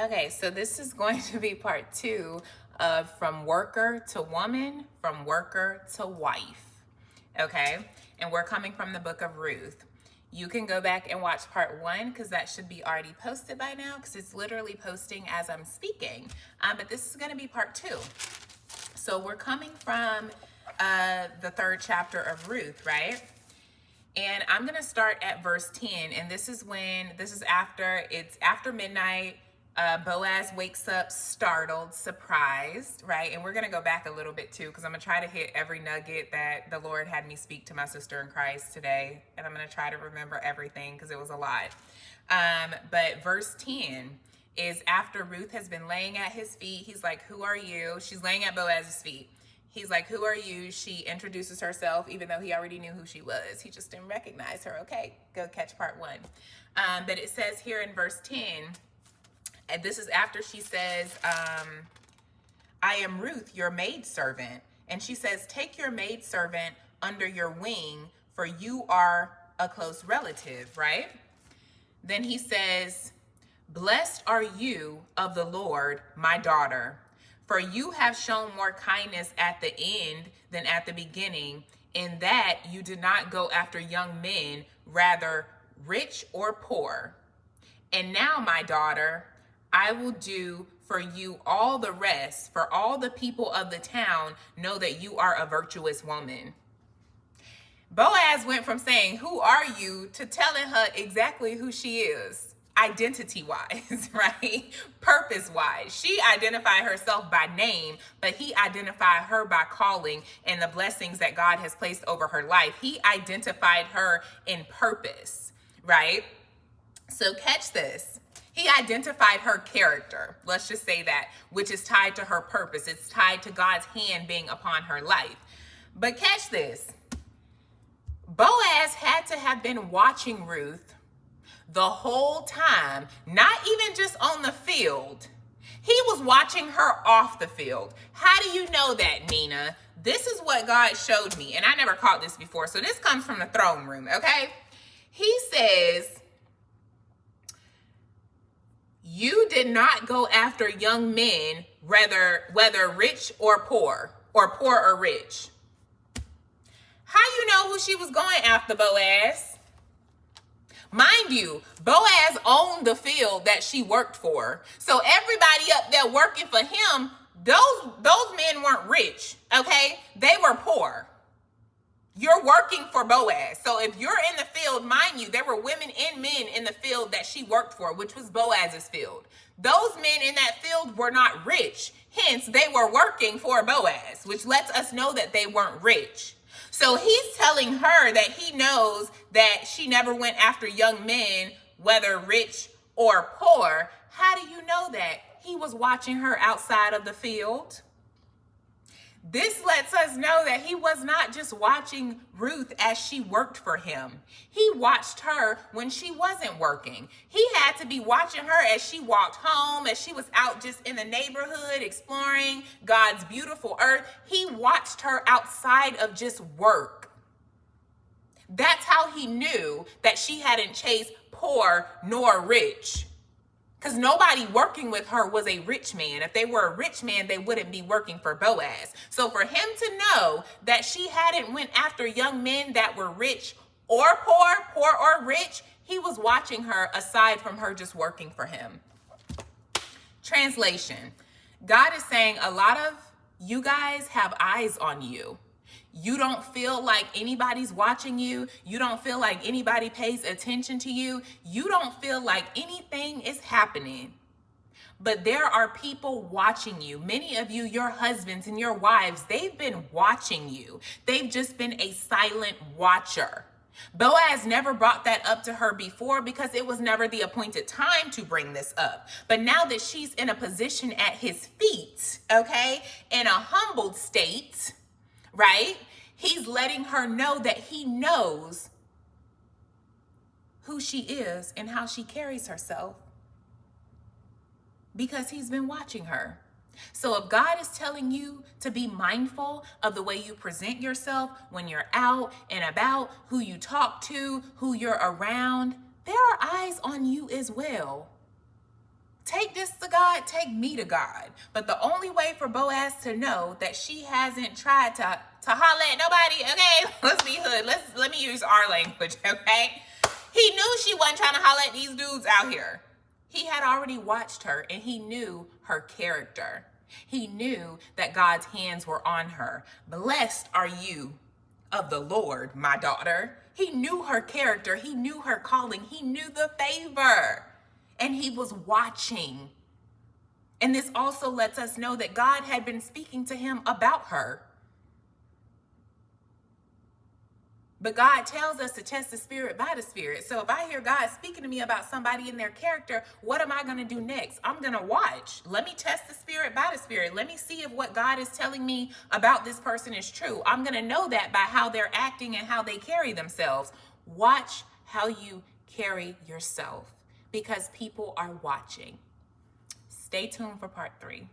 Okay, so this is going to be part 2 of From Worker to Woman, From Worker to Wife. Okay, and we're coming from the book of Ruth. You can go back and watch part 1 because that should be already posted by now because it's literally posting as I'm speaking. But this is going to be part 2. So we're coming from the 3rd chapter of Ruth, right? And I'm going to start at verse 10. And this is after midnight. Boaz wakes up startled, surprised, right? And we're going to go back a little bit too, because I'm going to try to hit every nugget that the Lord had me speak to my sister in Christ today. And I'm going to try to remember everything because it was a lot. But verse 10 is after Ruth has been laying at his feet. He's like, "Who are you?" She's laying at Boaz's feet. He's like, "Who are you?" She introduces herself, even though he already knew who she was. He just didn't recognize her. Okay, go catch part 1. But it says here in verse 10, and this is after she says, "I am Ruth, your maidservant." And she says, "Take your maidservant under your wing, for you are a close relative," right? Then he says, "Blessed are you of the Lord, my daughter, for you have shown more kindness at the end than at the beginning, in that you did not go after young men, rather rich or poor. And now, my daughter, I will do for you all the rest, for all the people of the town know that you are a virtuous woman." Boaz went from saying, "Who are you?" to telling her exactly who she is, identity-wise, right? Purpose-wise. She identified herself by name, but he identified her by calling and the blessings that God has placed over her life. He identified her in purpose, right? So catch this. He identified her character, let's just say that, which is tied to her purpose. It's tied to God's hand being upon her life. But catch this. Boaz had to have been watching Ruth the whole time, not even just on the field. He was watching her off the field. How do you know that, Nina? This is what God showed me, and I never caught this before, so this comes from the throne room, okay? He says, "You did not go after young men, whether rich or poor or rich." How you know who she was going after, Boaz? Mind you, Boaz owned the field that she worked for. So everybody up there working for him, those men weren't rich, okay? They were poor. You're working for Boaz. So if you're in the field, mind you, there were women and men in the field that she worked for, which was Boaz's field. Those men in that field were not rich. Hence, they were working for Boaz, which lets us know that they weren't rich. So he's telling her that he knows that she never went after young men, whether rich or poor. How do you know that? He was watching her outside of the field. This lets us know that he was not just watching Ruth as she worked for him. He watched her when she wasn't working. He had to be watching her as she walked home, as she was out just in the neighborhood exploring God's beautiful earth. He watched her outside of just work. That's how he knew that she hadn't chased poor nor rich. Because nobody working with her was a rich man. If they were a rich man, they wouldn't be working for Boaz. So for him to know that she hadn't went after young men that were rich or poor or rich, he was watching her aside from her just working for him. Translation. God is saying a lot of you guys have eyes on you. You don't feel like anybody's watching you. You don't feel like anybody pays attention to you. You don't feel like anything is happening. But there are people watching you. Many of you, your husbands and your wives, they've been watching you. They've just been a silent watcher. Boaz never brought that up to her before because it was never the appointed time to bring this up. But now that she's in a position at his feet, okay, in a humbled state, right? He's letting her know that he knows who she is and how she carries herself because he's been watching her. So if God is telling you to be mindful of the way you present yourself when you're out and about, who you talk to, who you're around, there are eyes on you as well. Take take this to God, take me to God. But the only way for Boaz to know that she hasn't tried to holler at nobody, okay? Let's be hood. Let me use our language, okay? He knew she wasn't trying to holler at these dudes out here. He had already watched her and he knew her character. He knew that God's hands were on her. Blessed are you of the Lord, my daughter. He knew her character. He knew her calling. He knew the favor. And he was watching. And this also lets us know that God had been speaking to him about her. But God tells us to test the spirit by the spirit. So if I hear God speaking to me about somebody in their character, what am I going to do next? I'm going to watch. Let me test the spirit by the spirit. Let me see if what God is telling me about this person is true. I'm going to know that by how they're acting and how they carry themselves. Watch how you carry yourself because people are watching. Stay tuned for part 3.